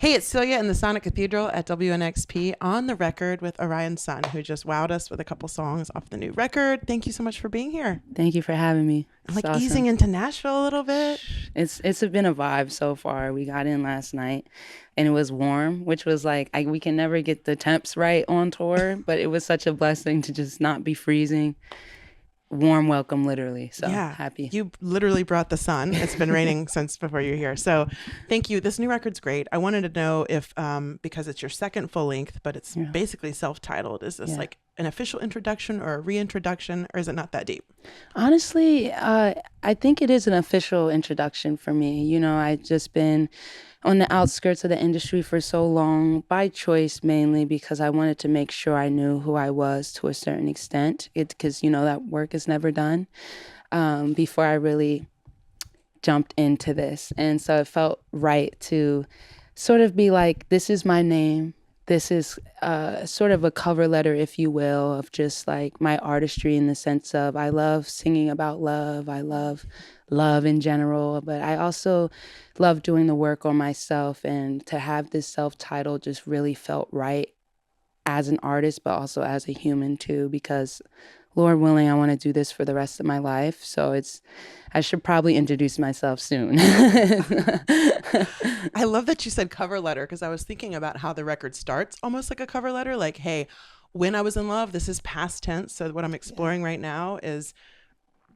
Hey, it's Celia in the Sonic Cathedral at WNXP on the record with Orion Sun, who just wowed us with a couple songs off the new record. Thank you so much for being here. Thank you for having me. I'm like It's awesome. easing into Nashville a little bit. It's been a vibe so far. We got in last night and it was warm, which was like we can never get the temps right on tour, but it was such a blessing to just not be freezing. Warm welcome, literally. So Yeah, happy. you literally brought the sun. It's been raining since before you're here. So thank you. This new record's great. I wanted to know if, because it's your second full length, but it's basically self-titled, is this like an official introduction or a reintroduction, or is it not that deep? Honestly, I think it is an official introduction for me. You know, I've just been on the outskirts of the industry for so long, by choice mainly, because I wanted to make sure I knew who I was to a certain extent. Because, you know, that work is never done before I really jumped into this. And so it felt right to sort of be like, this is my name. This is sort of a cover letter, if you will, of just like my artistry in the sense of I love singing about love. I love love in general, but I also love doing the work on myself. And to have this self-title just really felt right as an artist, but also as a human too, because Lord willing, I want to do this for the rest of my life. So I should probably introduce myself soon. I love that you said cover letter, because I was thinking about how the record starts almost like a cover letter. Like, hey, when I was in love, this is past tense. So what I'm exploring right now is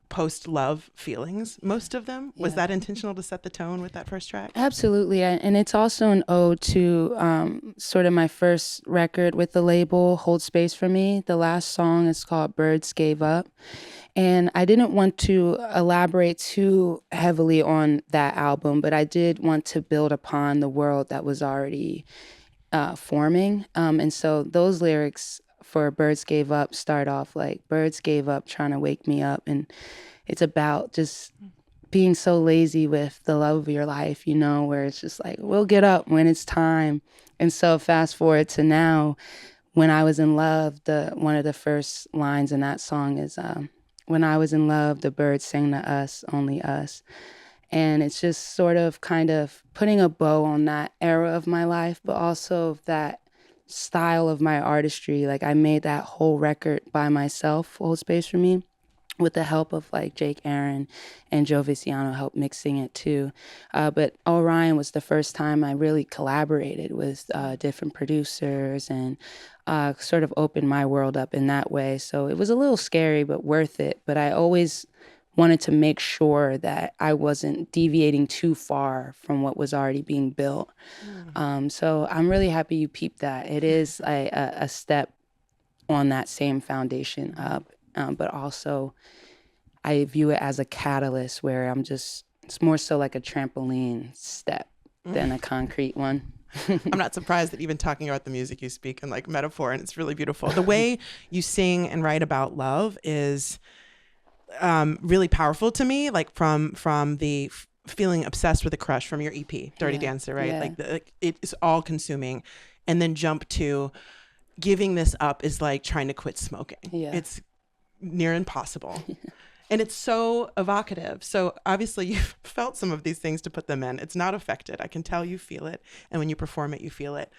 post-love feelings, most of them. Was that intentional to set the tone with that first track? Absolutely. And it's also an ode to sort of my first record with the label, Hold Space for Me. The last song is called Birds Gave Up. And I didn't want to elaborate too heavily on that album, but I did want to build upon the world that was already forming. And so those lyrics for Birds Gave Up start off like, birds gave up trying to wake me up. And it's about just being so lazy with the love of your life, you know, where it's just like, we'll get up when it's time. And so fast forward to now, when I was in love, one of the first lines in that song is, when I was in love, the birds sang to us, only us. And it's just sort of kind of putting a bow on that era of my life, but also that style of my artistry. Like I made that whole record by myself, Hold Space for Me, with the help of like Jake Aaron and Joe Viciano helped mixing it too. But Orion was the first time I really collaborated with different producers and sort of opened my world up in that way. So it was a little scary, but worth it. But I always wanted to make sure that I wasn't deviating too far from what was already being built. So I'm really happy you peeped that. It is a step on that same foundation up, but also I view it as a catalyst where it's more so like a trampoline step than a concrete one. I'm not surprised that even talking about the music you speak in like metaphor, and it's really beautiful. The way you sing and write about love is really powerful to me, like from the feeling obsessed with a crush from your EP, Dirty Dancer, right? Like it is all consuming, and then jump to giving this up is like trying to quit smoking. It's near impossible. And it's so evocative. So obviously you've felt some of these things to put them in. It's not affected. I can tell you feel it. And when you perform it, you feel it.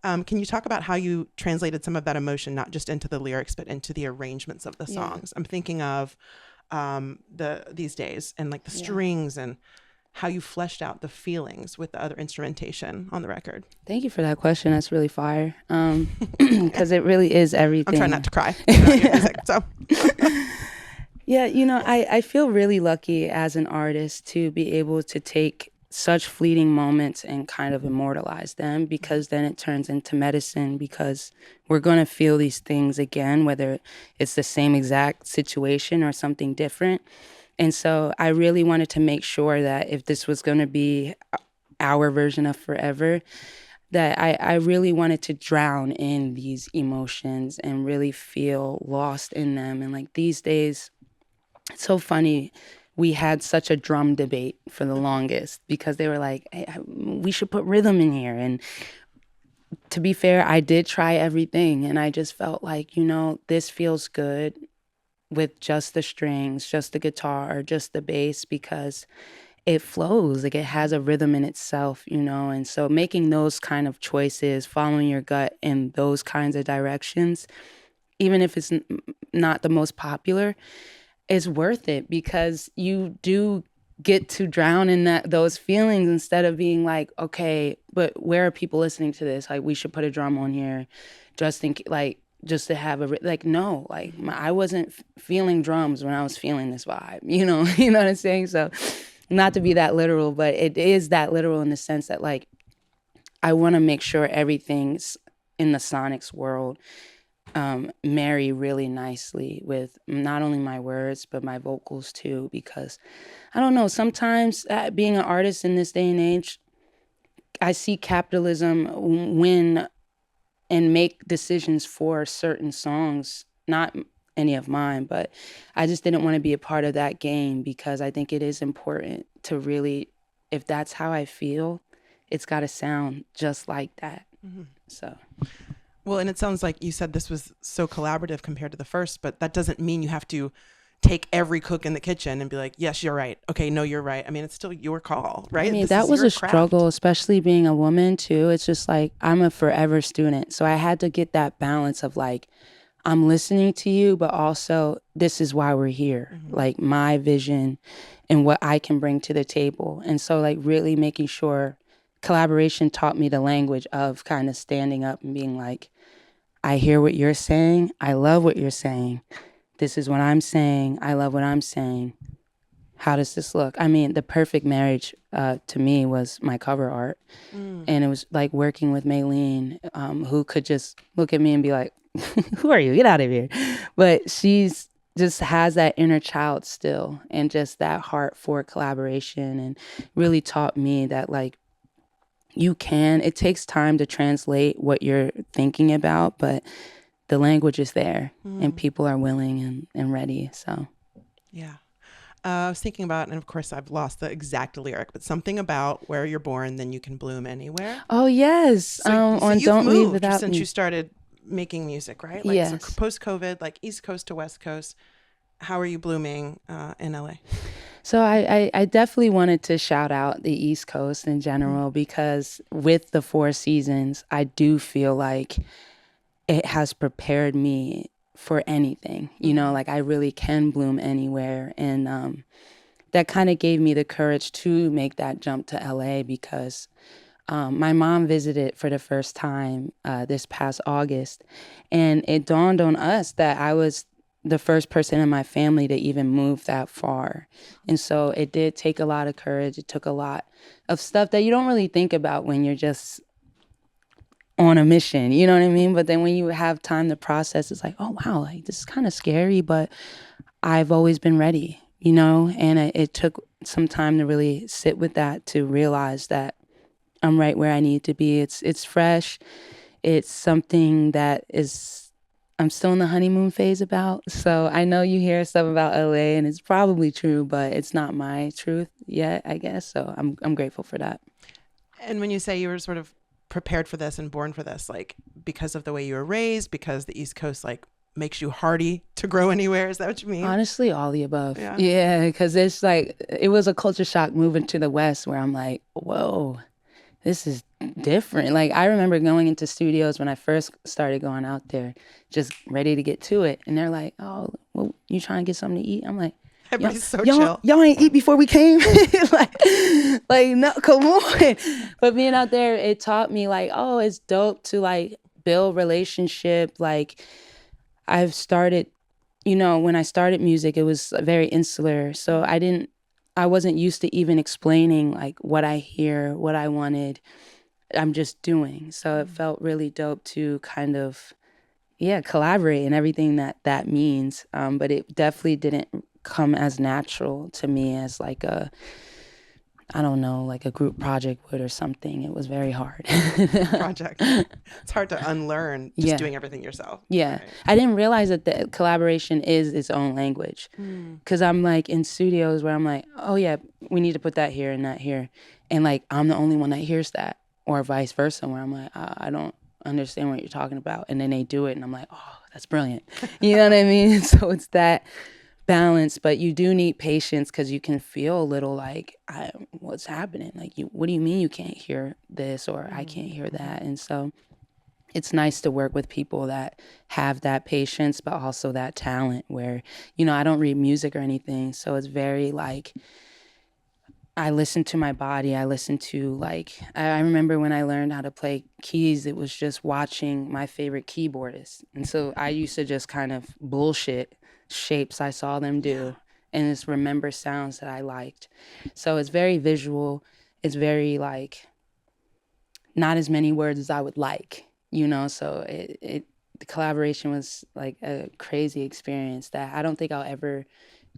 Can you talk about how you translated some of that emotion, not just into the lyrics, but into the arrangements of the songs? I'm thinking of these days and like the strings and how you fleshed out the feelings with the other instrumentation on the record. Thank you for that question. That's really fire. Because it really is everything. I'm trying not to cry. Music, so. Yeah, you know, I feel really lucky as an artist to be able to take such fleeting moments and kind of immortalize them, because then it turns into medicine, because we're going to feel these things again, whether it's the same exact situation or something different. And so I really wanted to make sure that if this was going to be our version of forever, that I really wanted to drown in these emotions and really feel lost in them. And like these days, it's so funny. We had such a drum debate for the longest because they were like, hey, we should put rhythm in here. And to be fair, I did try everything. And I just felt like, you know, this feels good with just the strings, just the guitar, just the bass, because it flows, like it has a rhythm in itself, you know. And so making those kind of choices, following your gut in those kinds of directions, even if it's not the most popular, is worth it, because you do get to drown in those feelings instead of being like, okay, but where are people listening to this? Like, we should put a drum on here just just to have like, no, like I wasn't feeling drums when I was feeling this vibe, you know. You know what I'm saying? So not to be that literal, but it is that literal in the sense that, like, I want to make sure everything's in the sonics world marry really nicely with not only my words but my vocals too, because I don't know, sometimes being an artist in this day and age, I see capitalism win and make decisions for certain songs, not any of mine, but I just didn't want to be a part of that game, because I think it is important to really, if that's how I feel, it's got to sound just like that. So. Well, and it sounds like you said this was so collaborative compared to the first, but that doesn't mean you have to take every cook in the kitchen and be like, yes, you're right. Okay, no, you're right. I mean, it's still your call, right? I mean, that was a struggle, especially being a woman too. It's just like, I'm a forever student. So I had to get that balance of like, I'm listening to you, but also this is why we're here. Like my vision and what I can bring to the table. And so like really making sure collaboration taught me the language of kind of standing up and being like, I hear what you're saying. I love what you're saying. This is what I'm saying. I love what I'm saying. How does this look? I mean, the perfect marriage to me was my cover art. And it was like working with Maylene, who could just look at me and be like, who are you? Get out of here. But she's just has that inner child still, and just that heart for collaboration, and really taught me that like, it takes time to translate what you're thinking about, but the language is there and people are willing and ready. So, yeah. I was thinking about, and of course I've lost the exact lyric, but something about where you're born, then you can bloom anywhere. Oh, yes. So on you've Don't Leave moved Without since Me. you started making music, right? Like, Yes. So post-COVID, like East Coast to West Coast, how are you blooming in LA? So I definitely wanted to shout out the East Coast in general, because with the 4 seasons, I do feel like it has prepared me for anything, you know, like I really can bloom anywhere. And that kind of gave me the courage to make that jump to LA, because my mom visited for the first time this past August, and it dawned on us that I was the first person in my family to even move that far. And so it did take a lot of courage. It took a lot of stuff that you don't really think about when you're just on a mission, you know what I mean? But then when you have time to process, it's like, oh, wow, like this is kind of scary, but I've always been ready, you know? And it took some time to really sit with that, to realize that I'm right where I need to be. It's fresh. It's something that I'm still in the honeymoon phase about. So I know you hear stuff about LA and it's probably true, but it's not my truth yet, I guess. So I'm grateful for that. And when you say you were sort of prepared for this and born for this, like because of the way you were raised, because the East Coast like makes you hardy to grow anywhere, is that what you mean? Honestly, all the above. Yeah, because it's like, it was a culture shock moving to the West, where I'm like, whoa, this is different. Like, I remember going into studios when I first started going out there, just ready to get to it. And they're like, oh, well, you trying to get something to eat? I'm like, everybody's so chill. Y'all ain't eat before we came? like, no, come on. But being out there, it taught me like, oh, it's dope to like build relationship. Like, I've started, you know, when I started music, it was very insular. So I wasn't used to even explaining like what I hear, what I wanted. I'm just doing. So it felt really dope to kind of, collaborate and everything that means. But it definitely didn't come as natural to me as like I don't know, like a group project would or something. It was very hard. Project. It's hard to unlearn just doing everything yourself. Yeah. Right. I didn't realize that the collaboration is its own language. Because I'm like in studios where I'm like, oh yeah, we need to put that here and that here. And like, I'm the only one that hears that. Or vice versa, where I'm like, I don't understand what you're talking about. And then they do it and I'm like, oh, that's brilliant. You know what I mean? So it's that balance, but you do need patience because you can feel a little like, what's happening? Like, what do you mean you can't hear this or I can't hear that? And so it's nice to work with people that have that patience, but also that talent where, I don't read music or anything. So it's very like, I listen to my body. I listen to like, I remember when I learned how to play keys, it was just watching my favorite keyboardist. And so I used to just kind of bullshit shapes I saw them do and just remember sounds that I liked. So it's very visual. It's very like, not as many words as I would like, so the collaboration was like a crazy experience that I don't think I'll ever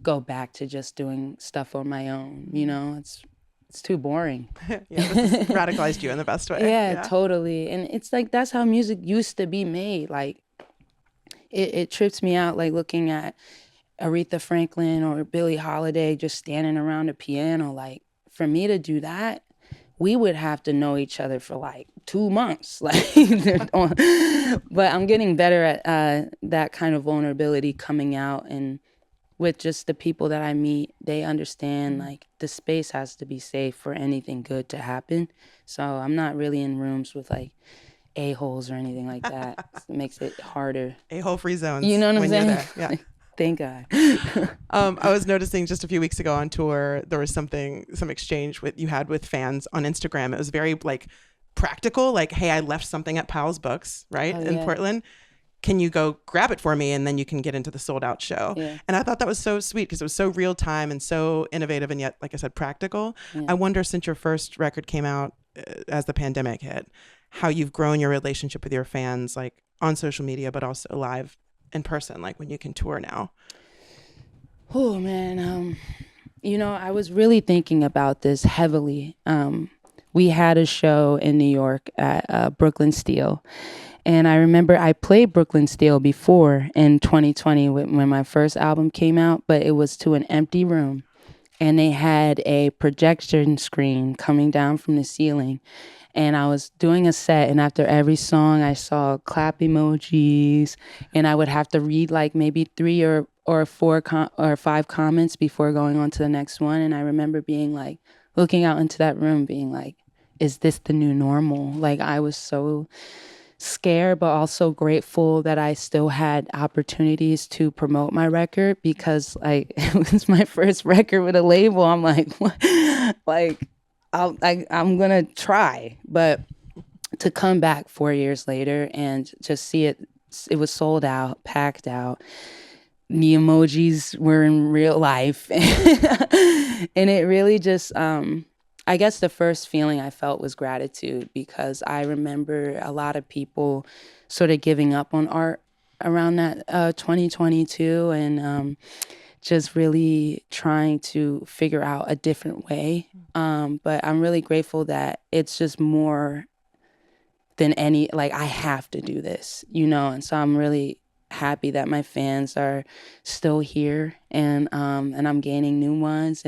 go back to just doing stuff on my own. It's too boring. This has radicalized you in the best way. Yeah, totally. And it's like, that's how music used to be made. Like it trips me out, like looking at Aretha Franklin or Billie Holiday just standing around a piano. Like for me to do that, we would have to know each other for like 2 months. Like, but I'm getting better at that kind of vulnerability coming out, and with just the people that I meet, they understand like the space has to be safe for anything good to happen. So I'm not really in rooms with like a-holes or anything like that. It makes it harder. A-hole free zones. You know what I'm saying? You're there. Yeah. Thank God. I was noticing just a few weeks ago on tour, there was some exchange you had with fans on Instagram. It was very like practical, like, hey, I left something at Powell's Books, right, in Portland. Can you go grab it for me? And then you can get into the sold out show. Yeah. And I thought that was so sweet because it was so real time and so innovative and yet, like I said, practical. Yeah. I wonder, since your first record came out as the pandemic hit, how you've grown your relationship with your fans, like on social media, but also live in person, like when you can tour now. Oh man, I was really thinking about this heavily. We had a show in New York at Brooklyn Steel, and I remember I played Brooklyn Steel before in 2020 when my first album came out, but it was to an empty room, and they had a projection screen coming down from the ceiling. And I was doing a set, and after every song, I saw clap emojis, and I would have to read like maybe 3 or 4 or 5 comments before going on to the next one. And I remember being like, looking out into that room, being like, "Is this the new normal?" Like I was so scared, but also grateful that I still had opportunities to promote my record because like it was my first record with a label. I'm like, what? Like. I'm gonna try, but to come back 4 years later and just see it was sold out, packed out. The emojis were in real life, and it really just, I guess the first feeling I felt was gratitude because I remember a lot of people sort of giving up on art around that 2022 and. Just really trying to figure out a different way. But I'm really grateful that it's just more than like I have to do this, and so I'm really happy that my fans are still here and I'm gaining new ones.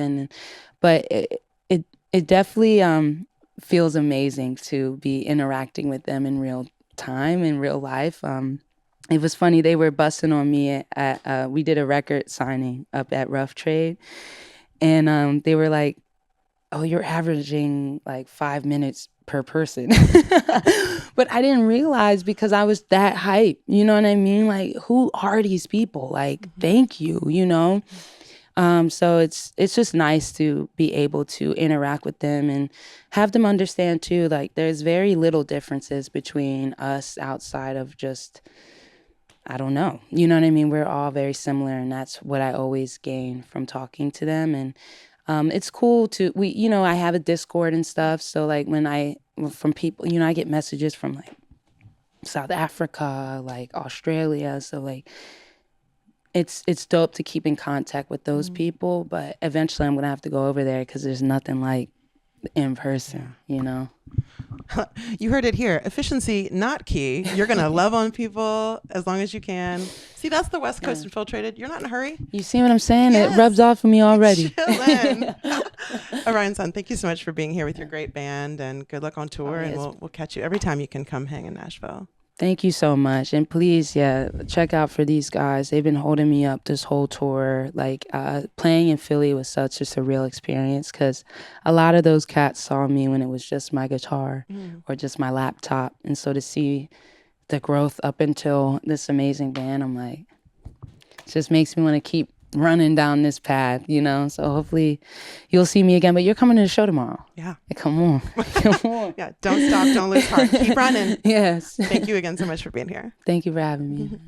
But it definitely feels amazing to be interacting with them in real time, in real life. It was funny, they were busting on me at we did a record signing up at Rough Trade, and they were like, "Oh, you're averaging like 5 minutes per person." But I didn't realize because I was that hype, you know what I mean? Like, who are these people? Like, thank you, So it's just nice to be able to interact with them and have them understand too, like there's very little differences between us outside of just, I don't know. You know what I mean? We're all very similar, and that's what I always gain from talking to them. And it's cool to, I have a Discord and stuff. So like from people, I get messages from like South Africa, like Australia. So like it's dope to keep in contact with those people. But eventually I'm going to have to go over there because there's nothing like in person, You heard it here. Efficiency, not key. You're going to love on people as long as you can. See, that's the West Coast Infiltrated. You're not in a hurry. You see what I'm saying? Yes. It rubs off on me already. Orion Sun, thank you so much for being here with your great band, and good luck on tour. And we'll catch you every time you can come hang in Nashville. Thank you so much. And please, yeah, check out for these guys. They've been holding me up this whole tour. Like, playing in Philly was such a surreal experience because a lot of those cats saw me when it was just my guitar or just my laptop. And so to see the growth up until this amazing band, I'm like, it just makes me want to keep running down this path, you know? So hopefully you'll see me again. But you're coming to the show tomorrow. Yeah. Come on. Come on. Yeah. Don't stop. Don't lose heart. Keep running. Yes. Thank you again so much for being here. Thank you for having me.